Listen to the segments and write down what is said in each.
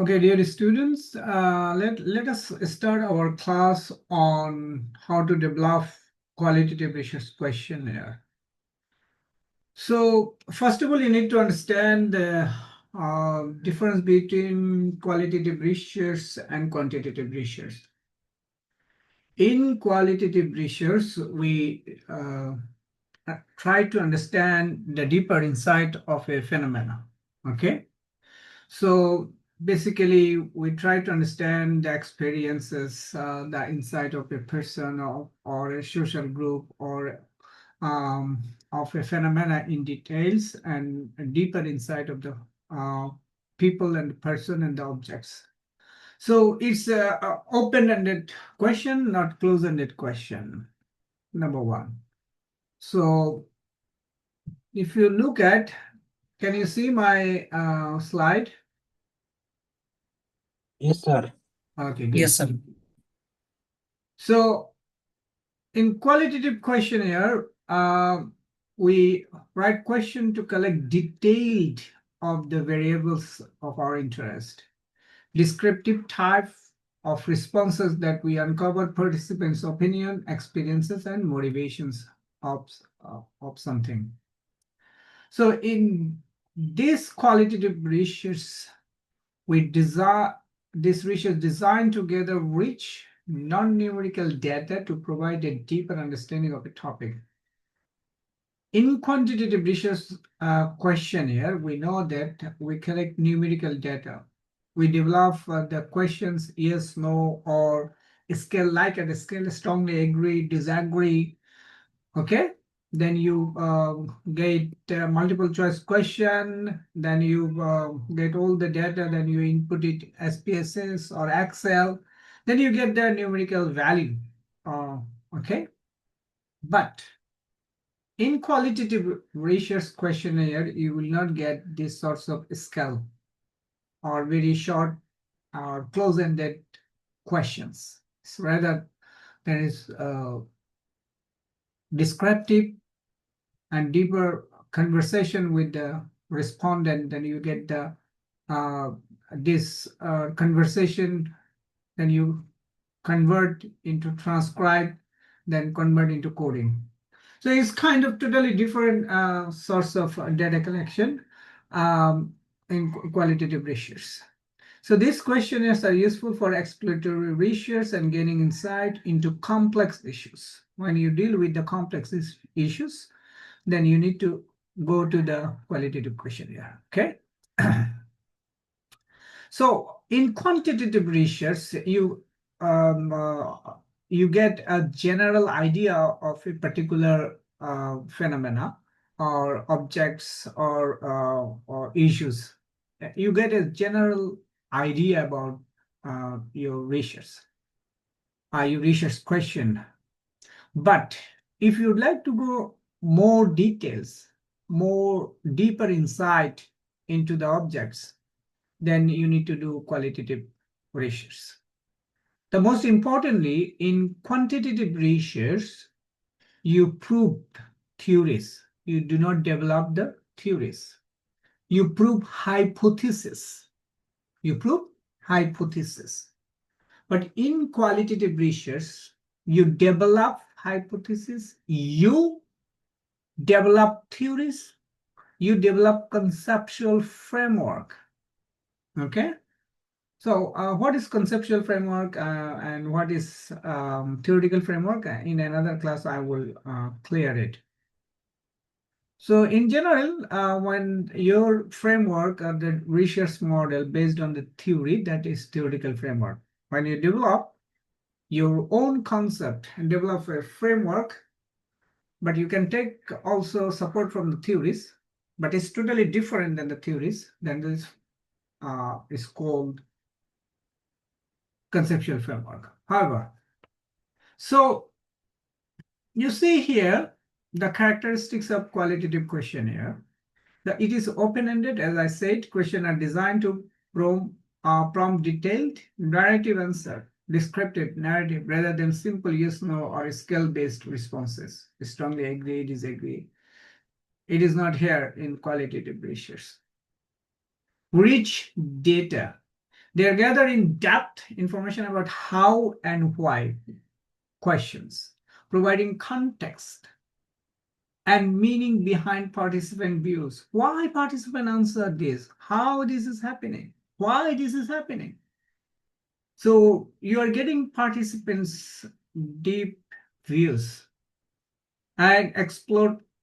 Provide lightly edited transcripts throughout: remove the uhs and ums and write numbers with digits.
Okay, dear students, let us start our class on how to develop qualitative research questionnaire. So first of all, you need to understand the difference between qualitative research and quantitative research. In qualitative research, we try to understand the deeper insight of a phenomena. Okay, so basically we try to understand the experiences, the insight of a person or a social group or of a phenomena in details and a deeper insight of the people and the person and the objects. So it's a open-ended question, not close-ended question, number one. So if you look at, can you see my slide? Yes, sir. Okay, good. Yes, sir. So in qualitative questionnaire, we write question to collect detailed of the variables of our interest, descriptive type of responses that we uncover participants' opinion, experiences, and motivations of something. So in this qualitative research, this research designed to gather rich non-numerical data to provide a deeper understanding of a topic. In quantitative research questionnaire, we know that we collect numerical data. We develop the questions yes, no, or scale like at a scale strongly agree, disagree. Okay, then you get multiple choice question, then you get all the data, then you input it SPSS or Excel, then you get the numerical value. Okay, but in qualitative research questionnaire, you will not get these sorts of scale or very short or close-ended questions. It's rather there is descriptive and deeper conversation with the respondent. Then you get the this conversation, then you convert into transcribe, then convert into coding. So it's kind of totally different source of data collection in qualitative research. So these questionnaires are useful for exploratory research and gaining insight into complex issues. When you deal with the complex issues, then you need to go to the qualitative questionnaire. Okay. So in quantitative research, you get a general idea of a particular phenomena or objects or issues. You get a general idea about your research question. But if you'd like to go more details, more deeper insight into the objects, then you need to do qualitative research. The most importantly, in quantitative research, you prove theories. You do not develop the theories. You prove hypothesis. You prove hypothesis. But in qualitative research, you develop hypothesis, you develop theories, you develop conceptual framework. Okay. So what is conceptual framework and what is theoretical framework? In another class, I will clear it. So in general, when your framework or the research model based on the theory, that is theoretical framework. When you develop your own concept and develop a framework, but you can take also support from the theories, but it's totally different than the theories, then this is called conceptual framework. However, so you see here the characteristics of qualitative questionnaire. It is open-ended, as I said. Questions are designed to prompt detailed narrative answer, descriptive narrative, rather than simple yes, no, or scale-based responses. Strongly agree, disagree. It is not here in qualitative research. Rich data. They are gathering depth information about how and why questions, providing context and meaning behind participant views. Why participant answer this? How this is happening? Why this is happening? So you are getting participants' deep views and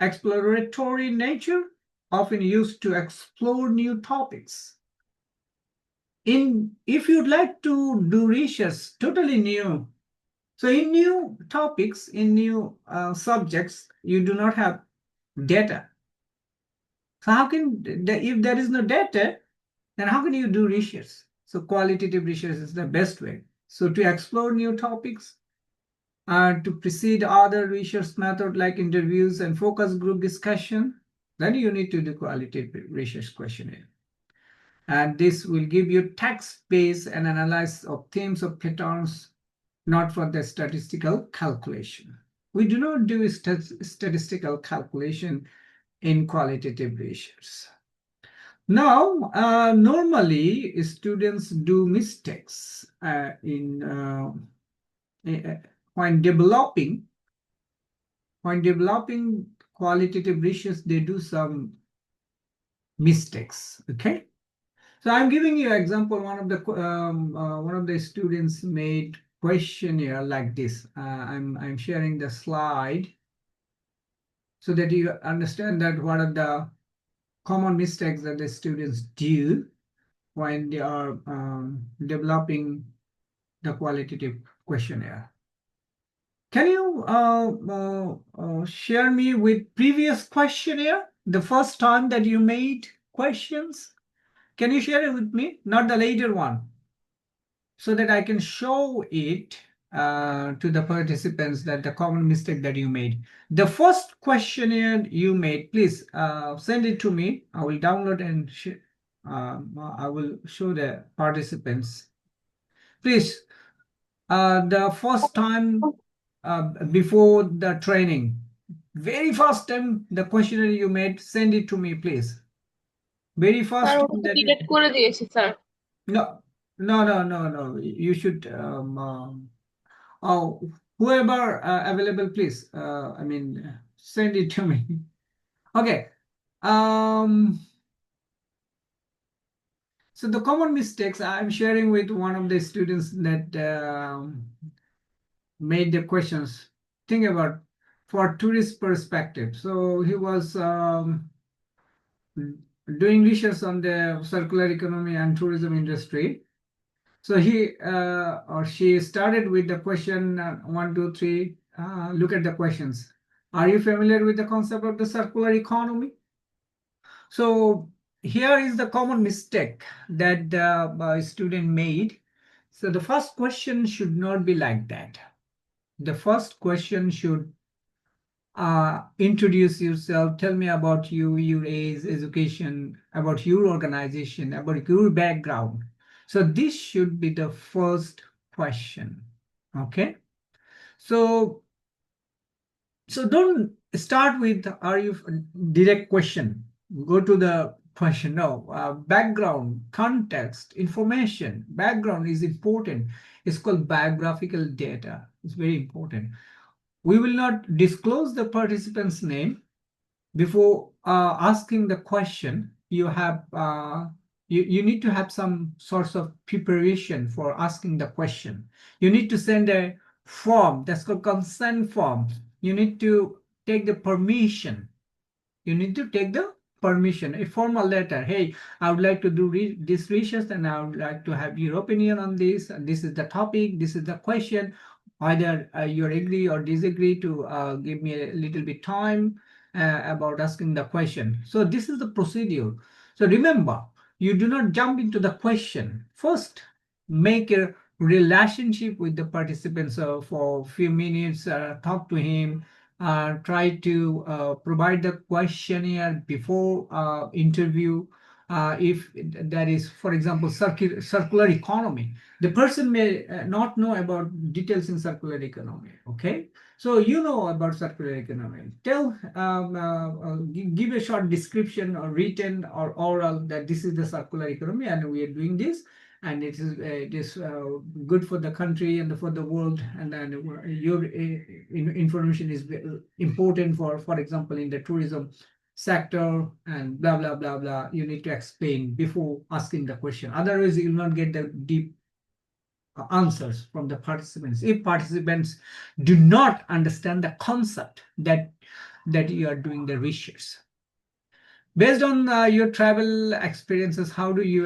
exploratory nature, often used to explore new topics. If you'd like to do research totally new, so in new topics, in new subjects, you do not have data. So how can, if there is no data, then how can you do research? So qualitative research is the best way. So to explore new topics, to precede other research method like interviews and focus group discussion, then you need to do qualitative research questionnaire. And this will give you text-based and analysis of themes of patterns, not for the statistical calculation. We do not do statistical calculation in qualitative research. Now, normally students do mistakes when developing qualitative research. They do some mistakes. Okay, so I'm giving you an example. One of the students made questionnaire like this. I'm sharing the slide so that you understand that what are the common mistakes that the students do when they are developing the qualitative questionnaire. Can you share me with previous questionnaire, the first time that you made questions? Can you share it with me? Not the later one, so that I can show it to the participants that the common mistake that you made. The first questionnaire you made, please send it to me. I will download and I will show the participants. Please, the first time before the training, very first time the questionnaire you made, send it to me, please. Very first sir time ওটা that delete করে দিয়েছি sir no. You should oh, whoever available, please. I mean, send it to me. Okay. So the common mistakes I'm sharing with one of the students that made the questions. Think about for tourist perspective. So he was doing research on the circular economy and tourism industry. So he or she started with the question 1, 2, 3. Look at the questions. Are you familiar with the concept of the circular economy? So here is the common mistake that the student made. So the first question should not be like that. The first question should introduce yourself, tell me about you, your age, education, about your organization, about your background. So this should be the first question. Okay, so don't start with are you direct question, go to the question. No, background, context, information. Background is important. It's called biographical data. It's very important. We will not disclose the participant's name before asking the question. You need to have some sorts of preparation for asking the question. You need to send a form that's called consent form. You need to take the permission. You need to take the permission, a formal letter. Hey, I would like to do this research and I would like to have your opinion on this. This is the topic, this is the question. Either you agree or disagree to give me a little bit time about asking the question. So this is the procedure. So remember, you do not jump into the question. First, make a relationship with the participants for a few minutes, talk to him, try to provide the questionnaire before interview. If that is, for example, circular economy, the person may not know about details in circular economy. Okay, so you know about circular economy. Give a short description or written or oral that this is the circular economy and we are doing this. and it is good for the country and for the world, and then your information is important for example, in the tourism sector, and blah blah blah blah. You need to explain before asking the question, otherwise you will not get the deep answers from the participants. If participants do not understand the concept that you are doing the research. Based on your travel experiences, how do you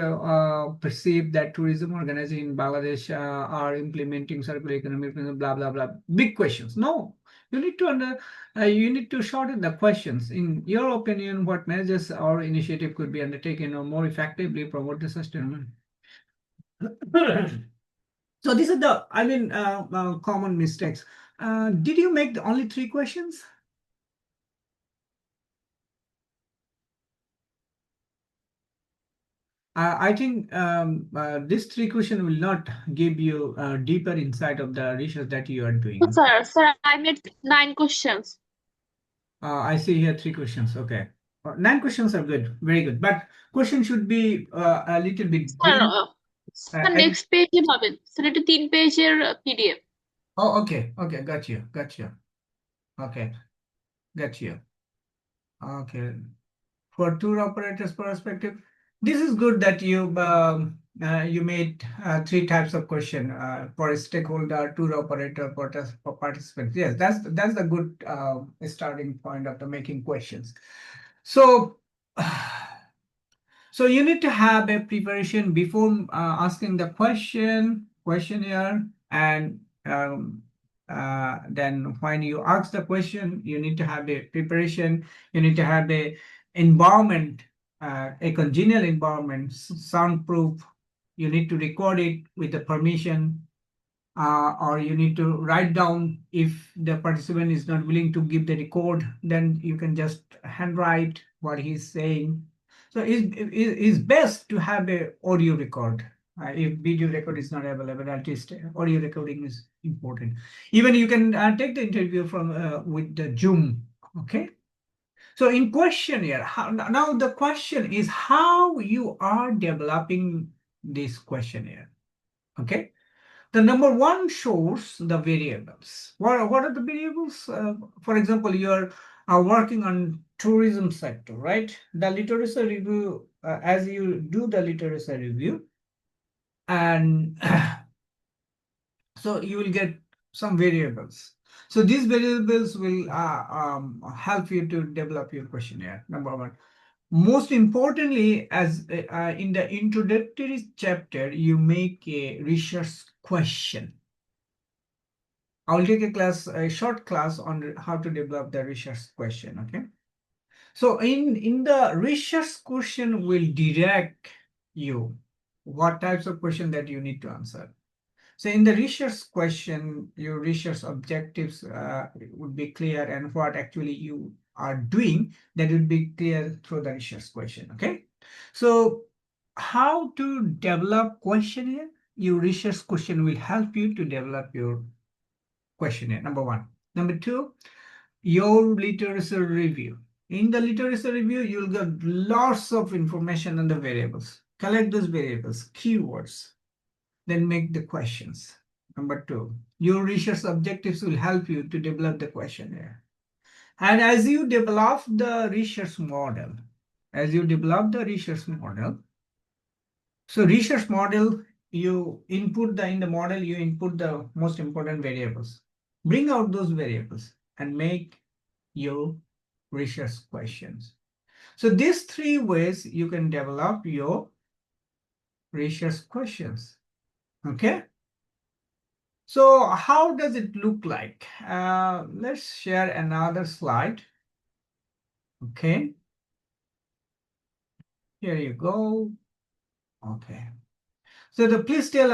perceive that tourism organization in Bangladesh are implementing circular economy? Blah blah blah. Big questions. No, you need to you need to shorten the questions. In your opinion, what measures or initiative could be undertaken or more effectively promote the sustainable? So these are the, I mean, common mistakes. Did you make the only 3 questions? I think this 3 question will not give you a deeper insight of the research that you are No, doing. sir, I made 9 questions. I see here 3 questions. Okay. 9 questions are good, very good. But question should be a little bit sir deep. Sir And next পেজে পাবেন sir, এটা 3 পেজের PDF. oh, okay, okay, got you. Okay, got you. Okay. For tour operators perspective, this is good that you made 3 types of question for a stakeholder, tour operator, for participants. Yes, that's the good starting point of the making questions. So so you need to have a preparation before asking the questionnaire, and then when you ask the question, you need to have a preparation. You need to have a environment, a congenial environment, soundproof. You need to record it with the permission, or you need to write down. If the participant is not willing to give the record, then you can just handwrite what he's saying. So it's best to have a audio record. If video record is not available, at least audio recording is important. Even you can take the interview from with the Zoom. Okay. So in questionnaire, now the question is how you are developing this questionnaire. Okay. The number one shows the variables. What are the variables? For example, you're working on tourism sector, right? The literacy review, as you do the literacy review, and so you will get some variables. So these variables will help you to develop your questionnaire, number one. Most importantly, as in the introductory chapter, you make a research question. I'll take a short class on how to develop the research question. Okay. So in the research question will direct you what types of question that you need to answer. So in the research question, your research objectives would be clear, and what actually you are doing, that would be clear through the research question. Okay. So how to develop questionnaire? Your research question will help you to develop your questionnaire, number one. Number two, your literacy review. In the literacy review, you'll get lots of information on the variables. Collect those variables, keywords, then make the questions. Number two, your research objectives will help you to develop the questionnaire. And as you develop the research model, so research model, you input in the model, you input the most important variables. Bring out those variables and make your research questions. So these 3 ways you can develop your research questions. Okay. So how does it look like? Let's share another slide. Okay. Here you go. Okay. So please tell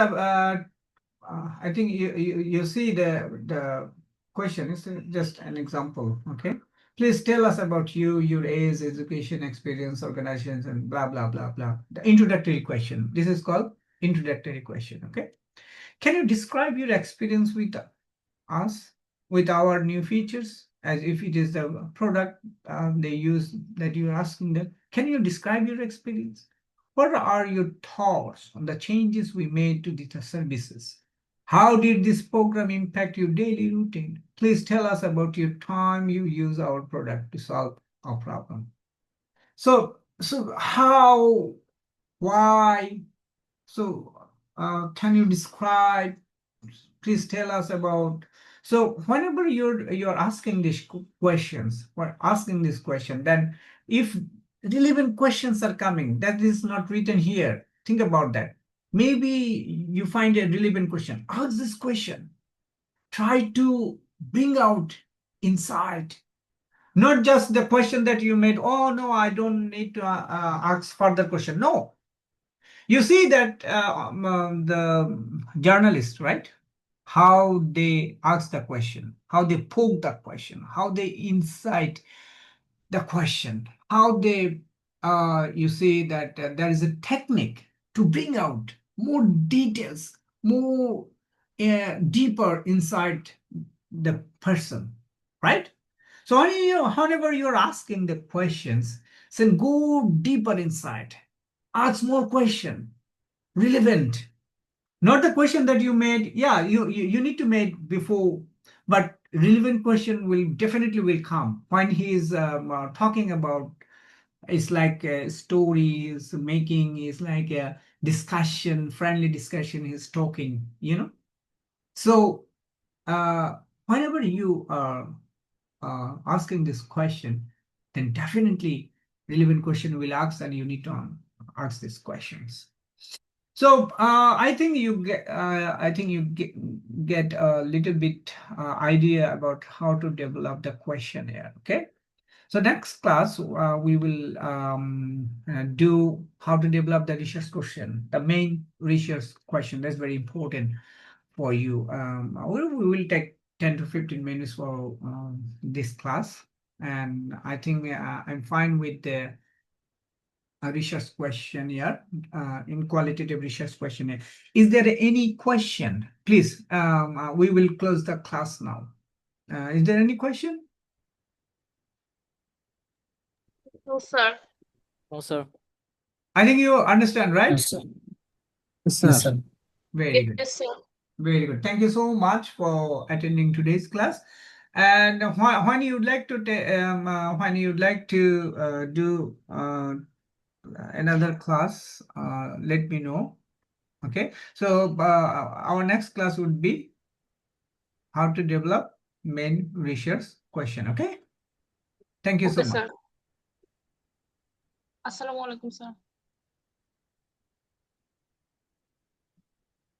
I think you see the question is just an example. Okay. Please tell us about you, your age, education, experience, organizations, and blah blah blah blah. The introductory question. This is called introductory question. Okay. Can you describe your experience with us, with our new features, as if it is the product they use that you're asking them? Can you describe your experience? What are your thoughts on the changes we made to the services? How did this program impact your daily routine? Please tell us about your time you use our product to solve a problem. So how, why? So can you describe? Please tell us about. So whenever you're asking these questions, or asking this question, then if relevant questions are coming, that is not written here. Think about that. Maybe you find a relevant question. Ask this question. Try to bring out insight, not just the question that you made. Oh no, I don't need to ask further question. No, you see that the journalist, right? How they ask the question, how they poke the question, how they incite the question, how they, you see that there is a technique to bring out more details, more deeper inside the person, right? So whenever you're asking the questions, then go deeper inside, ask more question, relevant, not the question that you made. Yeah, you need to make before, but relevant question will definitely will come when he is talking about. It's like a story is making, is like a discussion, friendly discussion he's talking, so uh, whenever you are asking this question, then definitely relevant question will ask, and you need to ask these questions. So I think you get a little bit idea about how to develop the questionnaire. Okay. So next class we will do how to develop the research question, the main research question. That's very important for you. We will take 10 to 15 minutes for this class, and I think I'm fine with the research questionnaire, in qualitative research questionnaire. Is there any question? Please, we will close the class now. Is there any question? No, sir. No, sir. I think you understand, right? Yes, sir. Yes, sir. Very good. Yes, sir. Very good. Thank you so much for attending today's class. And when you'd like to do another class, let me know. Okay. So our next class would be how to develop main research question. Okay. Thank you so Okay, much. sir. Assalamu alaikum, sir.